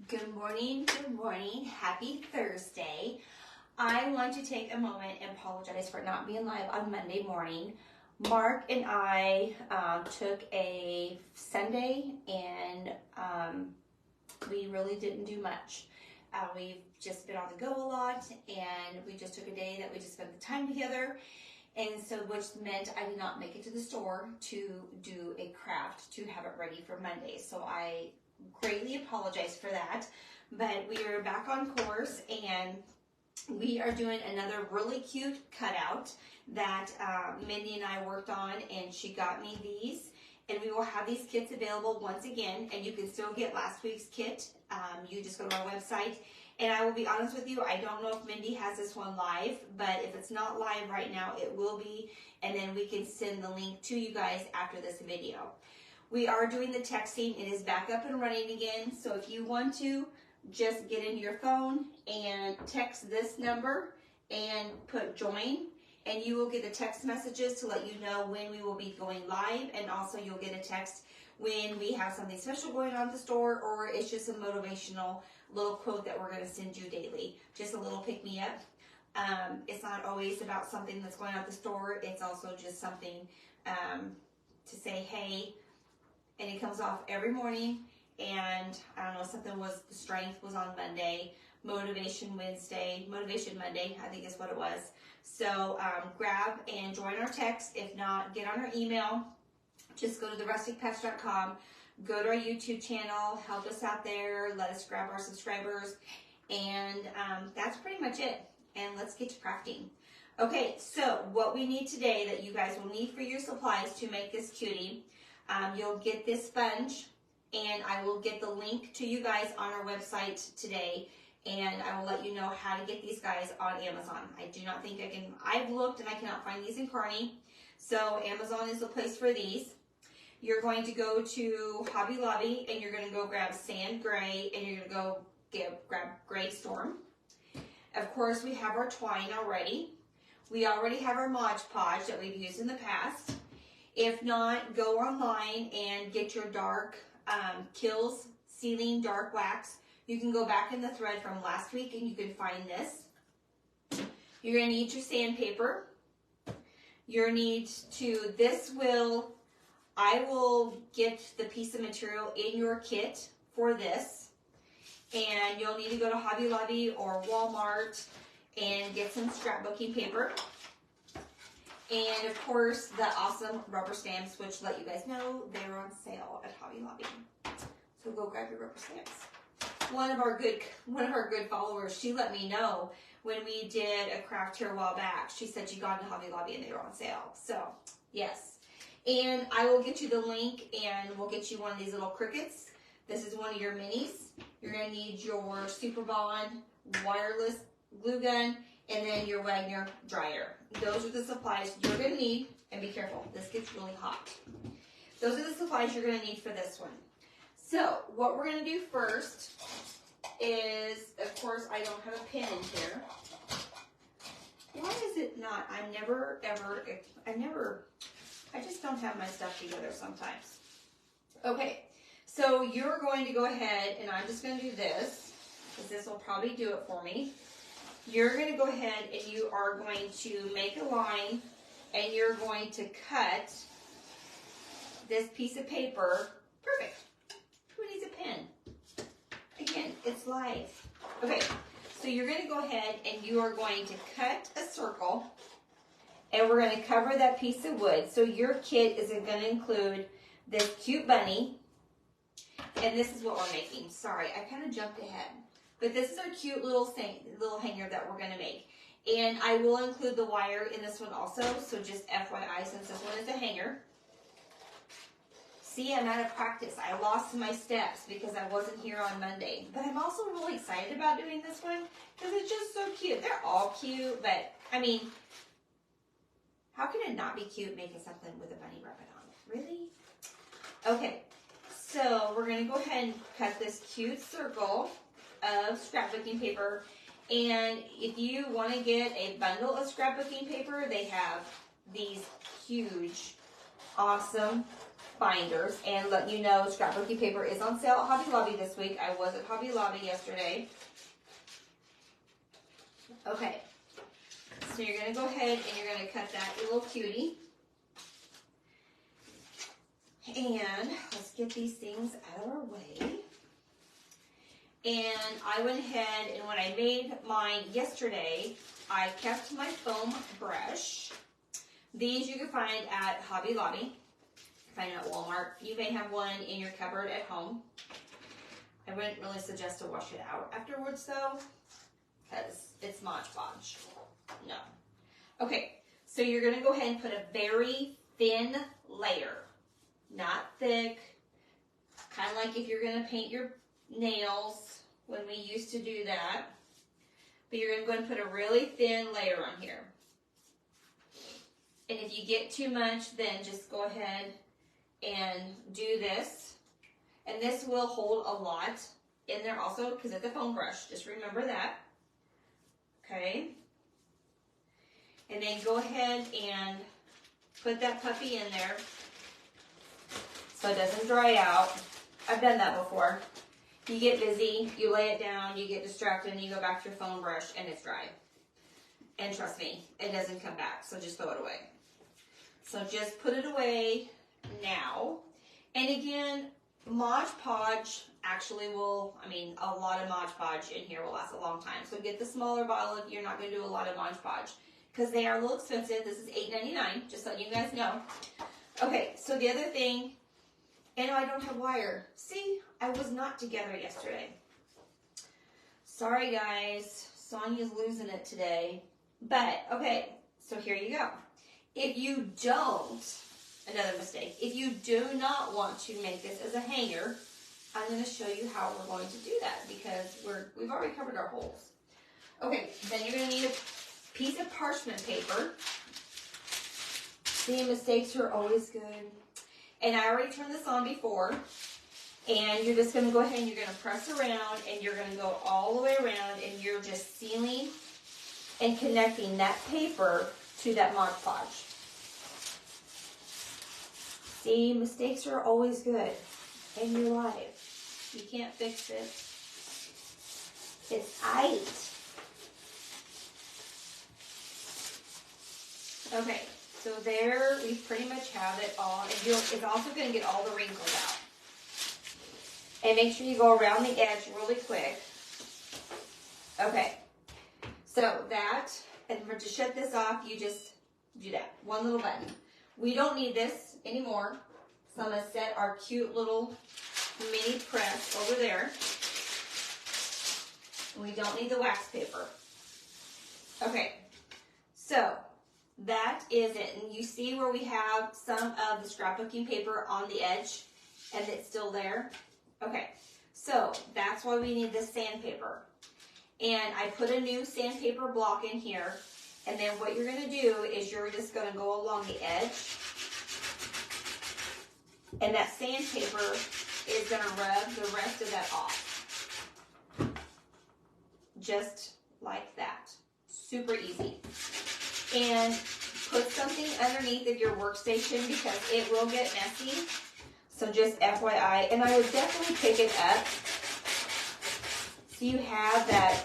Good morning, happy Thursday. I want to take a moment and apologize for not being live on Monday morning. Mark and I took a Sunday and we really didn't do much. We've just been on the go a lot, and we just took a day that we just spent the time together. And so, which meant I did not make it to the store to do a craft to have it ready for Monday. So I greatly apologize for that, but we are back on course, and we are doing another really cute cutout that Mindy and I worked on, and she got me these, and we will have these kits available once again, and you can still get last week's kit. You just go to our website, and I will be honest with you, I don't know if Mindy has this one live, but if it's not live right now, it will be, and then we can send the link to you guys after this video. We are doing the texting. It is back up and running again, so if you want to, just get into your phone and text this number and put join, and you will get the text messages to let you know when we will be going live, and also you'll get a text when we have something special going on at the store, or it's just a motivational little quote that we're going to send you daily, just a little pick-me-up. It's not always about something that's going on at the store. It's also just something to say, hey, and it comes off every morning. And I don't know, something was, the strength was on Monday, motivation Monday, I think is what it was. So grab and join our text. If not, get on our email. Just go to therusticpatch.com, go to our YouTube channel, help us out there, let us grab our subscribers, and that's pretty much it. And let's get to crafting. Okay, so what we need today that you guys will need for your supplies to make this cutie, you'll get this sponge, and I will get the link to you guys on our website today, and I will let you know how to get these guys on Amazon. I do not think I can, I've looked and I cannot find these in Kearney, so Amazon is the place for these. You're going to go to Hobby Lobby, and you're going to go grab Sand Gray, and you're going to go grab Gray Storm. Of course, we have our twine already. We already have our Mod Podge that we've used in the past. If not, go online and get your dark Kills Ceiling Dark Wax. You can go back in the thread from last week and you can find this. You're going to need your sandpaper. You'll need to, I will get the piece of material in your kit for this. And you'll need to go to Hobby Lobby or Walmart and get some scrapbooking paper. And of course, the awesome rubber stamps, which let you guys know they're on sale at Hobby Lobby. So go grab your rubber stamps. One of our good followers, she let me know when we did a craft here a while back. She said she got into Hobby Lobby and they were on sale. So yes. And I will get you the link, and we'll get you one of these little crickets. This is one of your minis. You're going to need your Super Bond wireless glue gun, and then your Wagner dryer. Those are the supplies you're going to need, and be careful, this gets really hot. Those are the supplies you're going to need for this one. So what we're going to do first is, of course, I don't have a pin in here. Why is it not? I just don't have my stuff together sometimes. Okay, so you're going to go ahead, and I'm just going to do this, because this will probably do it for me. You're going to go ahead and you are going to make a line, and you're going to cut this piece of paper. Perfect. Who needs a pen? Again, it's live. Okay, so you're going to go ahead and you are going to cut a circle, and we're going to cover that piece of wood. So your kit is going to include this cute bunny, and this is what we're making. Sorry, I kind of jumped ahead. But this is our cute little hanger that we're going to make. And I will include the wire in this one also, so just FYI, since this one is a hanger. See, I'm out of practice. I lost my steps because I wasn't here on Monday. But I'm also really excited about doing this one because it's just so cute. They're all cute, but I mean, how can it not be cute making something with a bunny rabbit on it? Really? Okay, so we're going to go ahead and cut this cute circle of scrapbooking paper, and if you want to get a bundle of scrapbooking paper, they have these huge, awesome binders and letting you know scrapbooking paper is on sale at Hobby Lobby this week. I was at Hobby Lobby yesterday. Okay, so you're going to go ahead and you're going to cut that little cutie. And let's get these things out of our way. And I went ahead and when I made mine yesterday, I kept my foam brush. These you can find at Hobby Lobby. You can find them at Walmart. You may have one in your cupboard at home. I wouldn't really suggest to wash it out afterwards though, because it's Mod Podge. No. Okay, so you're going to go ahead and put a very thin layer. Not thick. Kind of like if you're going to paint your nails when we used to do that. But you're going to go and put a really thin layer on here. And if you get too much, then just go ahead and do this. And this will hold a lot in there also because it's a foam brush. Just remember that. Okay. And then go ahead and put that puppy in there so it doesn't dry out. I've done that before. You get busy, you lay it down, you get distracted, and you go back to your foam brush and it's dry. And trust me, it doesn't come back, so just throw it away. So just put it away now. And again, Mod Podge actually will, a lot of Mod Podge in here will last a long time. So get the smaller bottle if you're not going to do a lot of Mod Podge because they are a little expensive. This is $8.99, just letting you guys know. Okay, so the other thing, and I don't have wire. See, I was not together yesterday. Sorry guys, Sonya's losing it today. But, okay, so here you go. If you don't, another mistake, if you do not want to make this as a hanger, I'm going to show you how we're going to do that because we've already covered our holes. Okay, then you're going to need a piece of parchment paper. See, mistakes are always good. And I already turned this on before. And you're just going to go ahead and you're going to press around and you're going to go all the way around and you're just sealing and connecting that paper to that Mod Podge. See, mistakes are always good in your life. You can't fix it. It's aight. Okay, so there we pretty much have it all. And it's also going to get all the wrinkles out. And make sure you go around the edge really quick. Okay, so that, and to shut this off, you just do that. One little button. We don't need this anymore. So I'm going to set our cute little mini press over there. We don't need the wax paper. Okay, so that is it. And you see where we have some of the scrapbooking paper on the edge and it's still there? Okay, so that's why we need this sandpaper. And I put a new sandpaper block in here. And then what you're going to do is you're just going to go along the edge. And that sandpaper is going to rub the rest of that off. Just like that. Super easy. And put something underneath of your workstation because it will get messy. So just FYI. And I would definitely pick it up so you have that.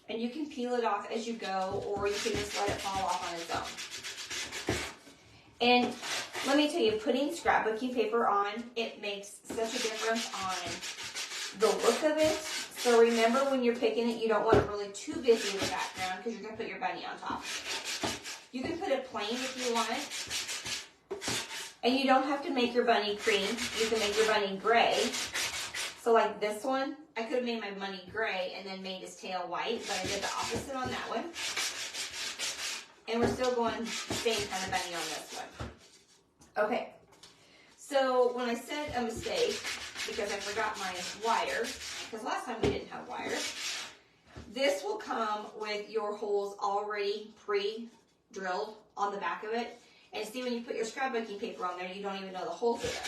And you can peel it off as you go, or you can just let it fall off on its own. And let me tell you, putting scrapbooking paper on, it makes such a difference on the look of it. So remember when you're picking it, you don't want it really too busy in the background because you're going to put your bunny on top. You can put it plain if you want. And you don't have to make your bunny cream. You can make your bunny gray. So like this one, I could have made my bunny gray and then made his tail white, but I did the opposite on that one. And we're still going the same kind of bunny on this one. Okay, so when I said a mistake, because I forgot my wire, because last time we didn't have wires, this will come with your holes already pre-drilled on the back of it. And see, when you put your scrapbooking paper on there, you don't even know the holes are there.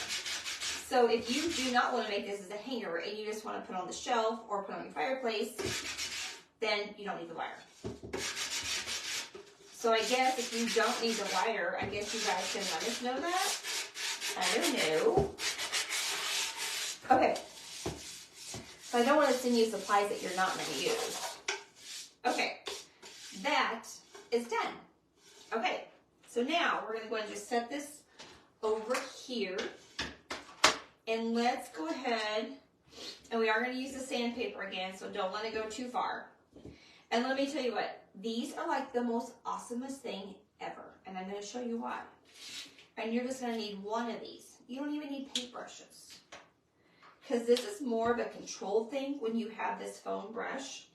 So if you do not want to make this as a hanger and you just want to put on the shelf or put on your fireplace, then you don't need the wire. So So I guess if you don't need the wire, I guess you guys can let us know that. I don't know. Okay. So I don't want to send you supplies that you're not going to use. Okay. That is done. Okay. So now we're going to go and just set this over here. And let's go ahead, and we are going to use the sandpaper again, so don't let it go too far. And let me tell you what, these are like the most awesomest thing ever. And I'm going to show you why. And you're just going to need one of these. You don't even need paintbrushes. Because this is more of a control thing when you have this foam brush.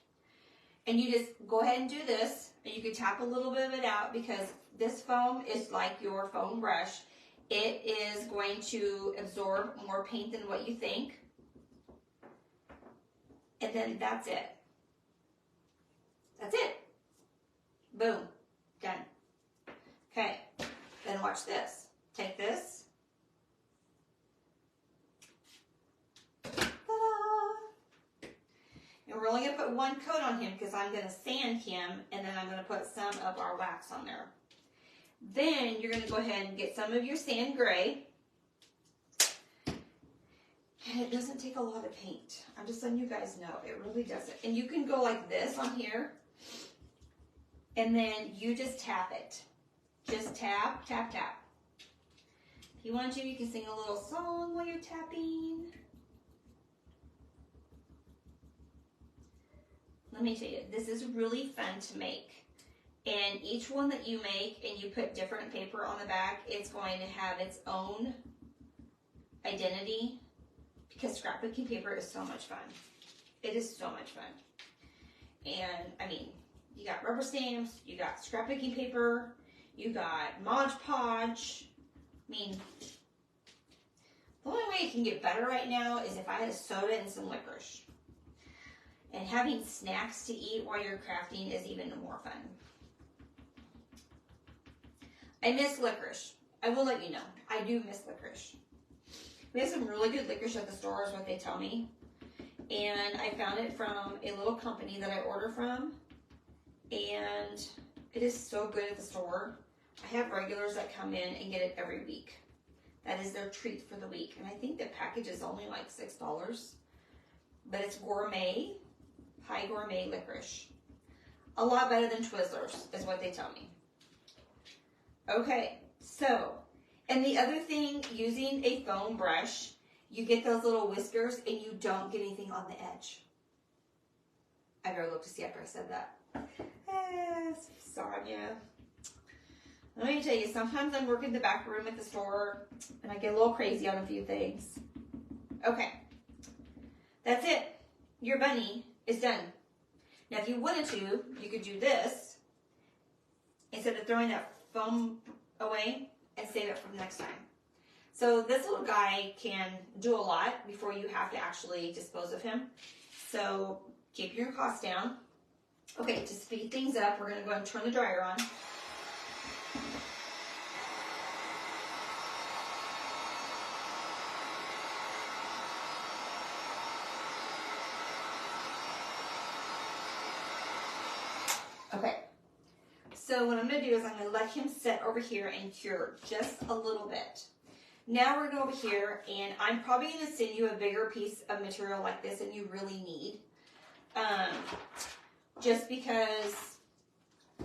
And you just go ahead and do this, and you can tap a little bit of it out because this foam is like your foam brush. It is going to absorb more paint than what you think. And then that's it. That's it. Boom. Done. Okay. Then watch this. Take this. Ta-da! And we're only going to put one coat on him because I'm going to sand him, and then I'm going to put some of our wax on there. Then you're going to go ahead and get some of your sand gray. And it doesn't take a lot of paint. I'm just letting you guys know. It really doesn't. And you can go like this on here. And then you just tap it. Just tap, tap, tap. If you want to, you can sing a little song while you're tapping. Let me tell you, this is really fun to make. And each one that you make and you put different paper on the back, it's going to have its own identity because scrapbooking paper is so much fun. It is so much fun. And I mean, you got rubber stamps, you got scrapbooking paper, you got Mod Podge. I mean, the only way it can get better right now is if I had a soda and some licorice. And having snacks to eat while you're crafting is even more fun. I miss licorice. I will let you know. I do miss licorice. We have some really good licorice at the store is what they tell me. And I found it from a little company that I order from. And it is so good at the store. I have regulars that come in and get it every week. That is their treat for the week. And I think the package is only like $6. But it's gourmet, high gourmet licorice. A lot better than Twizzlers is what they tell me. Okay, so, and the other thing, using a foam brush, you get those little whiskers and you don't get anything on the edge. I better look to see after I said that. Sonya. Let me tell you, sometimes I'm working the back room at the store and I get a little crazy on a few things. Okay, that's it. Your bunny is done. Now, if you wanted to, you could do this instead of throwing that foam away and save it for next time. So this little guy can do a lot before you have to actually dispose of him. So keep your costs down. Okay, to speed things up, we're going to go ahead and turn the dryer on. Okay. So what I'm going to do is I'm going to let him sit over here and cure just a little bit. Now we're going to go over here, and I'm probably going to send you a bigger piece of material like this than you really need. Just because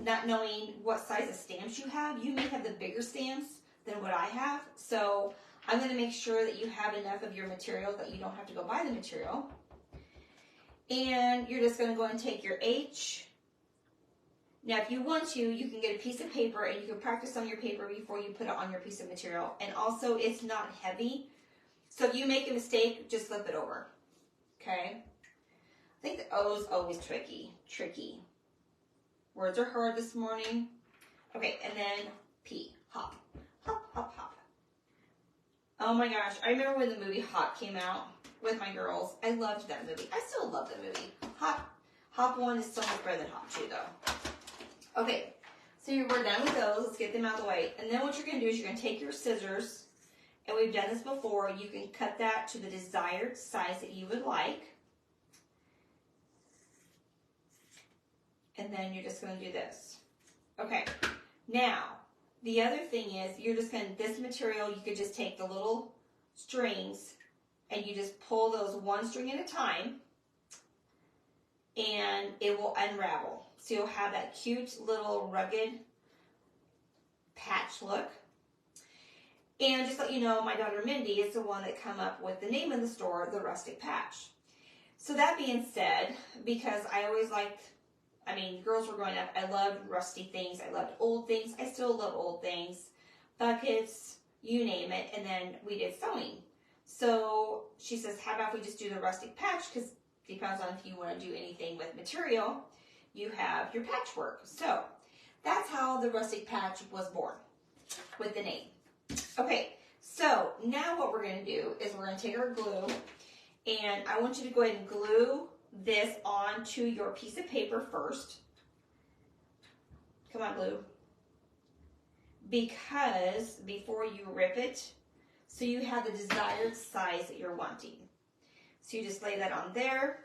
not knowing what size of stamps you have, you may have the bigger stamps than what I have. So I'm going to make sure that you have enough of your material that you don't have to go buy the material. And you're just going to go and take your H. Now, if you want to, you can get a piece of paper and you can practice on your paper before you put it on your piece of material. And also, it's not heavy. So if you make a mistake, just flip it over. Okay? I think the O is always tricky. Words are hard this morning. Okay, and then P. Hop. Hop, hop, hop. Oh my gosh. I remember when the movie Hop came out with my girls. I loved that movie. I still love the movie. Hop 1 is so much better than Hop 2, though. Okay, so we're done with those. Let's get them out of the way. And then what you're going to do is you're going to take your scissors, and we've done this before. You can cut that to the desired size that you would like. And then you're just going to do this. Okay, now the other thing is you're just going to, this material, you could just take the little strings and you just pull those one string at a time and it will unravel. So you'll have that cute little rugged patch look. And just to let you know, my daughter Mindy is the one that come up with the name of the store, the Rustic Patch. So that being said, because I always liked, I mean, girls were growing up, I loved rusty things, I loved old things, I still love old things, buckets, you name it, and then we did sewing. So she says, how about if we just do the Rustic Patch, because it depends on if you want to do anything with material, you have your patchwork. So that's how the Rustic Patch was born, with the name. Okay, so now what we're going to do is we're going to take our glue, and I want you to go ahead and glue this onto your piece of paper first. Come on, glue. Because before you rip it, so you have the desired size that you're wanting. So you just lay that on there.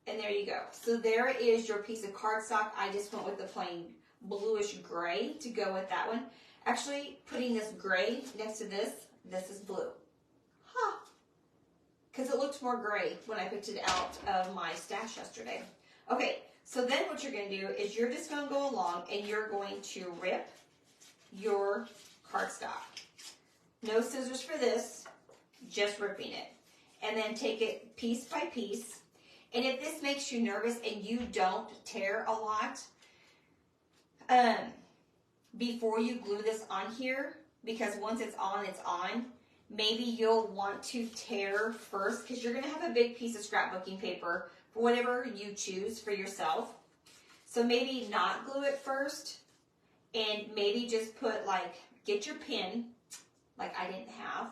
And there you go. So there is your piece of cardstock. I just went with the plain bluish gray to go with that one. Actually, putting this gray next to this is blue. Huh. Because it looked more gray when I picked it out of my stash yesterday. Okay, so then what you're going to do is you're just going to go along and you're going to rip your cardstock. No scissors for this, just ripping it. And then take it piece by piece. And if this makes you nervous and you don't tear a lot, before you glue this on here, because once it's on, maybe you'll want to tear first because you're going to have a big piece of scrapbooking paper for whatever you choose for yourself. So maybe not glue it first and maybe just put get your pin, like I didn't have,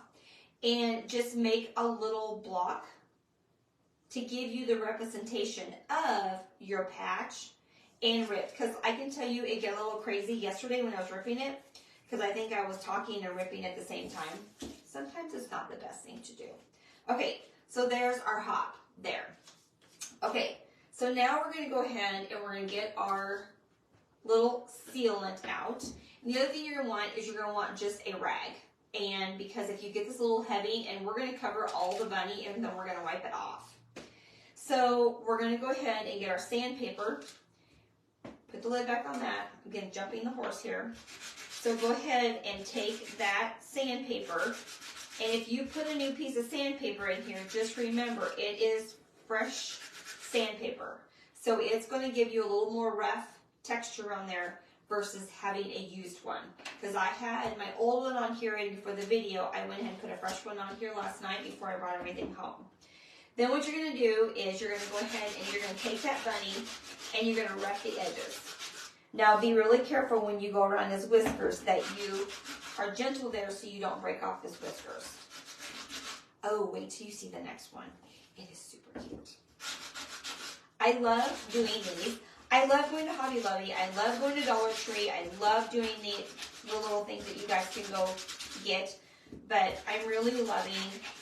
and just make a little block to give you the representation of your patch and rip. Because I can tell you it got a little crazy yesterday when I was ripping it because I think I was talking and ripping at the same time. Sometimes it's not the best thing to do. Okay, so there's our hop there. Okay, so now we're going to go ahead and we're going to get our little sealant out. And the other thing you're going to want is you're going to want just a rag. And because if you get this a little heavy, and we're going to cover all the bunny and then we're going to wipe it off. So we're going to go ahead and get our sandpaper. Put the lid back on that. Again, jumping the horse here. So go ahead and take that sandpaper. And if you put a new piece of sandpaper in here, just remember it is fresh sandpaper. So it's going to give you a little more rough texture on there versus having a used one. Because I had my old one on here, and for the video, I went ahead and put a fresh one on here last night before I brought everything home. Then what you're going to do is you're going to go ahead and you're going to take that bunny and you're going to rough the edges. Now be really careful when you go around his whiskers that you are gentle there so you don't break off his whiskers. Oh, wait till you see the next one. It is super cute. I love doing these. I love going to Hobby Lobby. I love going to Dollar Tree. I love doing the little things that you guys can go get. But I'm really loving,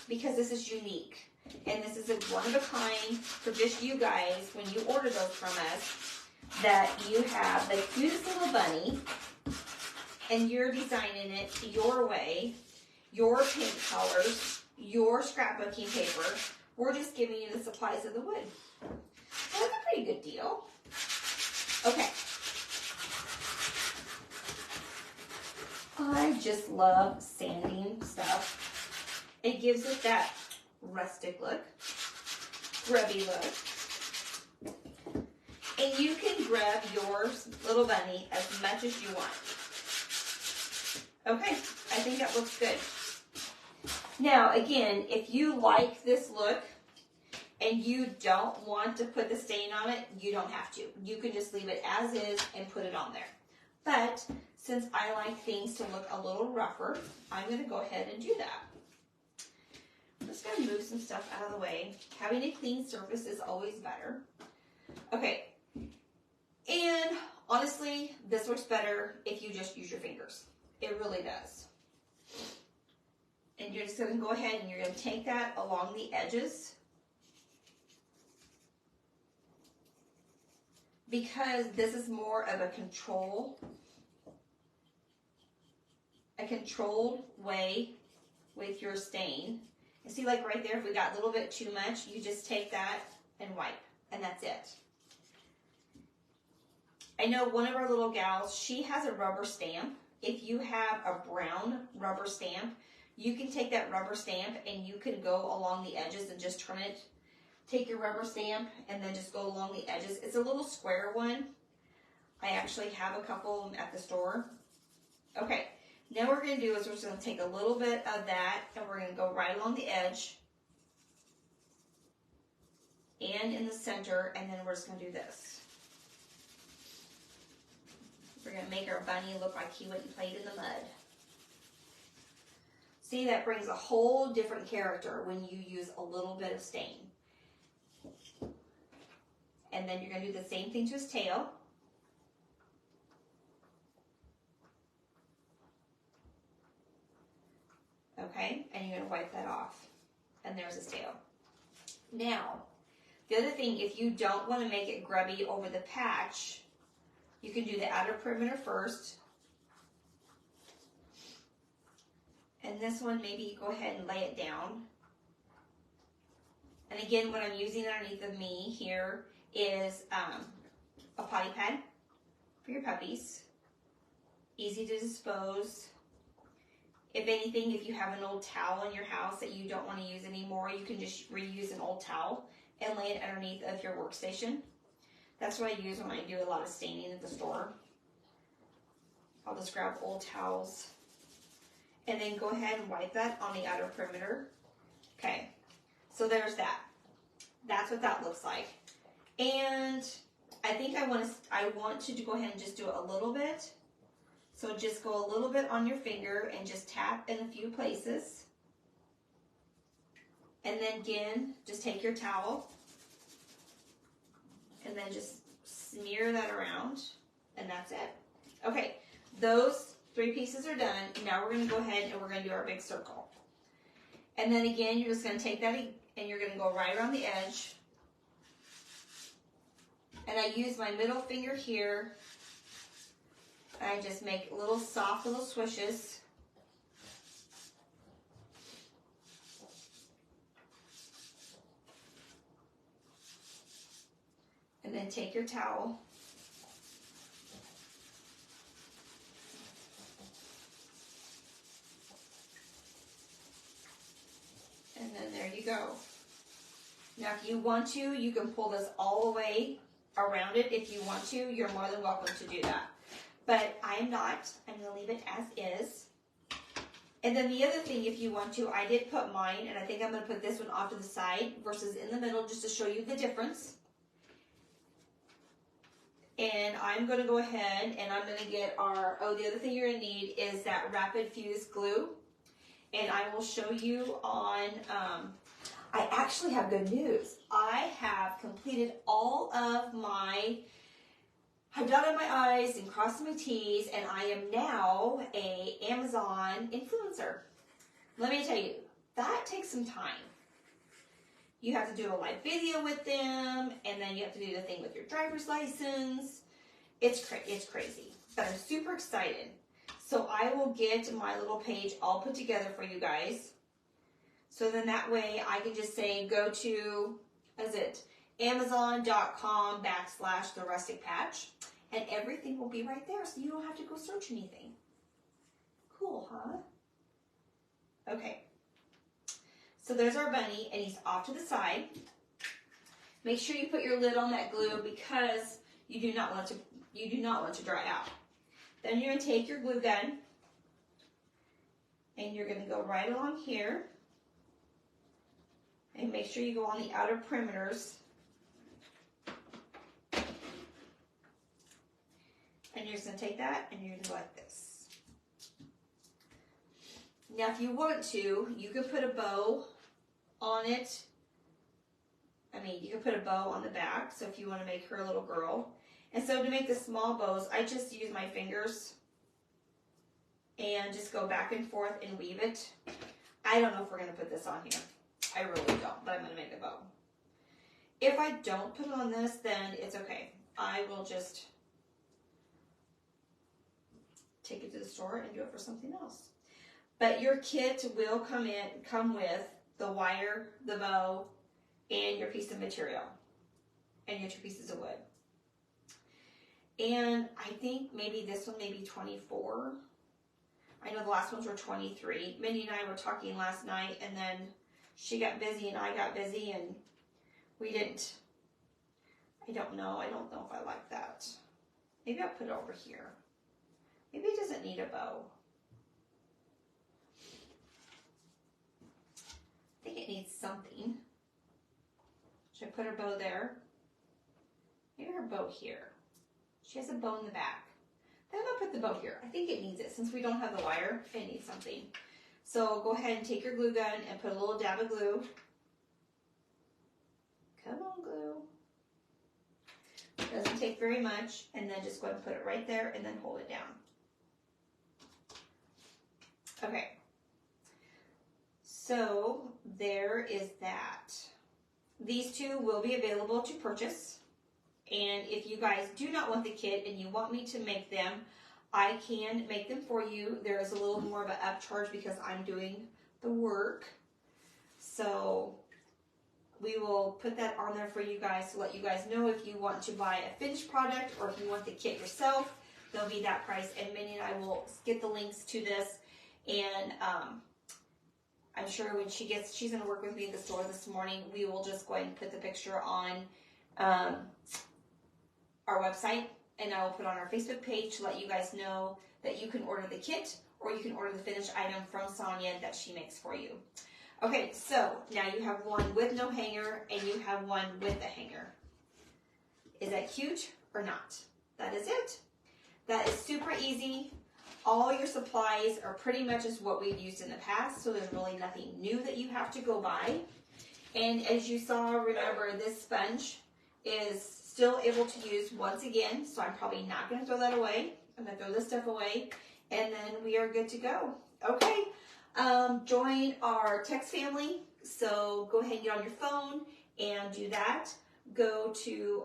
because this is unique. And this is a one-of-a-kind for just you guys when you order those from us, that you have the cutest little bunny and you're designing it your way, your paint colors, your scrapbooking paper. We're just giving you the supplies of the wood. Well, that's a pretty good deal. Okay. I just love sanding stuff. It gives it that rustic look, grubby look. And you can grab your little bunny as much as you want. Okay, I think that looks good. Now, again, if you like this look and you don't want to put the stain on it, you don't have to. You can just leave it as is and put it on there. But since I like things to look a little rougher, I'm going to go ahead and do that. I'm just going to move some stuff out of the way. Having a clean surface is always better. Okay. And honestly, this works better if you just use your fingers. It really does. And you're just going to go ahead and you're going to take that along the edges. because this is more of a controlled way with your stain. And see, like right there, if we got a little bit too much, you just take that and wipe, and that's it. I know one of our little gals, she has a rubber stamp. If you have a brown rubber stamp, you can take that rubber stamp and you can go along the edges and just turn it. Take your rubber stamp and then just go along the edges. It's a little square one. I actually have a couple at the store. Okay, now what we're going to do is we're just going to take a little bit of that and we're going to go right along the edge and in the center, and then we're just going to do this. We're going to make our bunny look like he went and played in the mud. See, that brings a whole different character when you use a little bit of stain. And then you're going to do the same thing to his tail. Okay, and you're going to wipe that off. And there's his tail. Now, the other thing, if you don't want to make it grubby over the patch, you can do the outer perimeter first. And this one, maybe go ahead and lay it down. And again, what I'm using underneath of me here is a potty pad for your puppies. Easy to dispose. If anything, if you have an old towel in your house that you don't want to use anymore, you can just reuse an old towel and lay it underneath of your workstation. That's what I use when I do a lot of staining at the store. I'll just grab old towels and then go ahead and wipe that on the outer perimeter. Okay, so there's that. That's what that looks like. And I think I want to go ahead and just do it a little bit. So just go a little bit on your finger and just tap in a few places. And then again, just take your towel and then just smear that around, and that's it. Okay, those 3 pieces are done. Now we're going to go ahead and we're going to do our big circle. And then again, you're just going to take that and you're going to go right around the edge. And I use my middle finger here. I just make little soft little swishes. And then take your towel. And then there you go. Now if you want to, you can pull this all the way around it. If you want to, you're more than welcome to do that. But I am not. I'm going to leave it as is. And then the other thing, if you want to, I did put mine, and I think I'm going to put this one off to the side versus in the middle just to show you the difference. And I'm going to go ahead and I'm going to get our, the other thing you're going to need is that rapid fuse glue. And I will show you on, I actually have good news. I have completed all of my, I've dotted my I's and crossed my T's, and I am now a Amazon influencer. Let me tell you, that takes some time. You have to do a live video with them, and then you have to do the thing with your driver's license. It's crazy, but I'm super excited. So I will get my little page all put together for you guys. So then that way I can just say, go to, what is it? Amazon.com/the Rustic Patch, and everything will be right there, so you don't have to go search anything. Cool, huh? Okay. So there's our bunny, and he's off to the side. Make sure you put your lid on that glue because you do not want to dry out. Then you're going to take your glue gun, and you're going to go right along here, and make sure you go on the outer perimeters. And you're just going to take that, and you're going to go like this. Now, if you want to, you can put a bow on it. I mean, you can put a bow on the back, so if you want to make her a little girl. And so to make the small bows, I just use my fingers and just go back and forth and weave it. I don't know if we're going to put this on here. I really don't, but I'm going to make a bow. If I don't put it on this, then it's okay. I will just take it to the store and do it for something else. But your kit will come with the wire, the bow, and your piece of material, and your 2 pieces of wood. And I think maybe this one may be 24. I know the last ones were 23. Mindy and I were talking last night, and then she got busy and I got busy, and we didn't. I don't know if I like that. Maybe I'll put it over here. Maybe it doesn't need a bow. I think it needs something. Should I put her bow there? Maybe her bow here. She has a bow in the back. Then I'll put the bow here. I think it needs it. Since we don't have the wire, it needs something. So go ahead and take your glue gun and put a little dab of glue. Come on, glue. Doesn't take very much. And then just go ahead and put it right there and then hold it down. Okay. So there is that. These 2 will be available to purchase. And if you guys do not want the kit and you want me to make them, I can make them for you. There is a little more of an upcharge because I'm doing the work. So we will put that on there for you guys to let you guys know if you want to buy a finished product or if you want the kit yourself. There'll be that price. And Minnie and I will get the links to this. And I'm sure when she's going to work with me at the store this morning, we will just go ahead and put the picture on our website, and I will put on our Facebook page to let you guys know that you can order the kit or you can order the finished item from Sonya that she makes for you. Okay, so now you have one with no hanger and you have one with a hanger. Is that cute or not? That is it. That is super easy. All your supplies are pretty much as what we've used in the past, so there's really nothing new that you have to go buy. And as you saw, remember, this sponge is still able to use once again, so I'm probably not going to throw that away. I'm going to throw this stuff away, and then we are good to go. Okay, join our text family, so go ahead and get on your phone and do that. Go to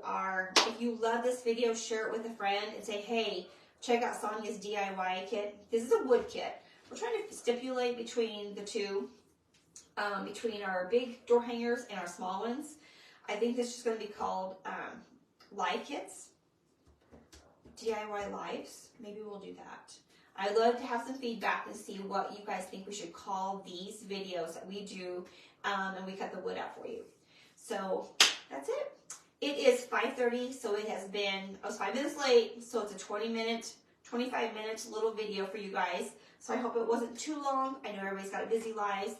if you love this video, share it with a friend and say, hey, check out Sonya's DIY kit. This is a wood kit. We're trying to stipulate between the 2, between our big door hangers and our small ones. I think this is going to be called live kits, DIY lives. Maybe we'll do that. I'd love to have some feedback and see what you guys think we should call these videos that we do, and we cut the wood out for you. So that's it. It is 5:30, so it has been, I was 5 minutes late, so it's a 25 minute little video for you guys. So I hope it wasn't too long. I know everybody's got busy lives.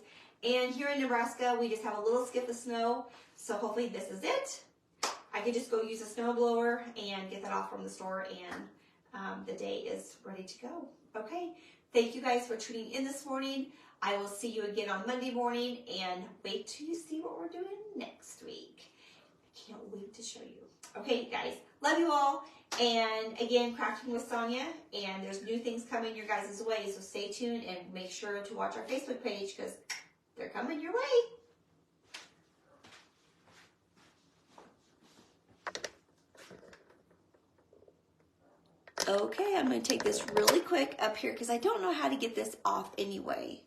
And here in Nebraska, we just have a little skip of snow, so hopefully this is it. I could just go use a snow blower and get that off from the store, and the day is ready to go. Okay, thank you guys for tuning in this morning. I will see you again on Monday morning, and wait till you see what we're doing next week. I can't wait to show you. Okay, guys, love you all. And again, Crafting with Sonya, and there's new things coming your guys' way, so stay tuned and make sure to watch our Facebook page because they're coming your way. Okay, I'm going to take this really quick up here because I don't know how to get this off anyway.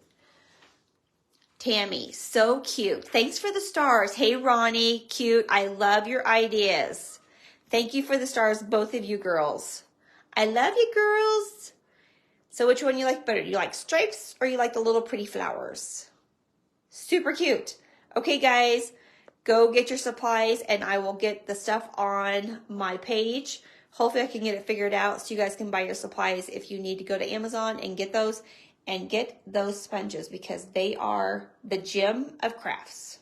Tammy, so cute. Thanks for the stars. Hey, Ronnie, cute. I love your ideas. Thank you for the stars, both of you girls. I love you, girls. So which one you like better? You like stripes or you like the little pretty flowers? Super cute. Okay, guys, go get your supplies and I will get the stuff on my page. Hopefully I can get it figured out so you guys can buy your supplies if you need to go to Amazon and get those sponges because they are the gem of crafts.